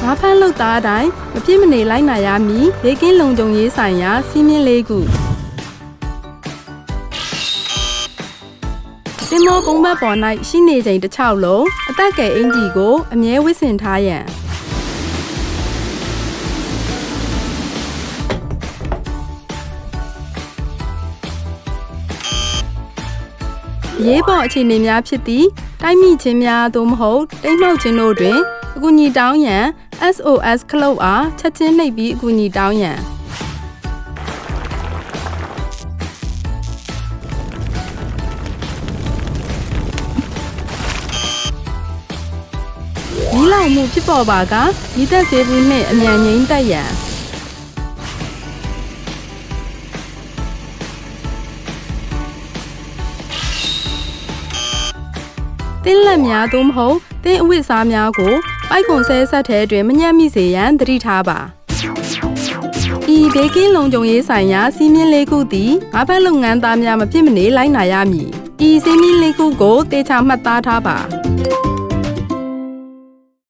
ငါးဖမ်းလုပ်သားအတိုင်းမဖြစ်မနေလိုက်နာရမည်ဘေးကင်းလုံခြုံရေးဆိုင်ရာစီးမြင်၄ခုတင်မောကုန်းဘက်ပေါ်၌ရှိနေချိန်တစ်ချောက်လုံးအသက်ကယ်အင်ဂျီကိုအမြဲဝစ်ဆင်ထားရန်ရေးပေါ်အခြေအနေများဖြစ်သည့်တိုက်မိခြင်းများသို့မဟုတ်တိမ်မှောက်ခြင်းတို့တွင်အကူအညီတောင်းရန် SOS ခလုတ်အားချက်ချင်းနှိပ်ပြီးအကူအညီတောင်းရန်မီးလောင်မှုဖြစ်ပေါ်ပါကမီးသက်ဆေးဘူးနှင့်အမြန်ငြိမ်းသက်ရန်တင်းလက်များသို့မဟုတ်တင်းအဝတ်အစားများကိုပိုက်ကွန်ဆဲဆက်ထဲတွင်မညှက်မိစေရန်သတိထားပါဤဘေးကင်းလုံခြုံရေးဆိုင်ရာစီးမြင်၄ခုသည်ငါးဖက်လုပ်ငန်းသားများမဖြစ်မနေလိုက်နာရမည်ဤစီးမြင်၄ခုကိုတေချာမှတ်သားထားပါ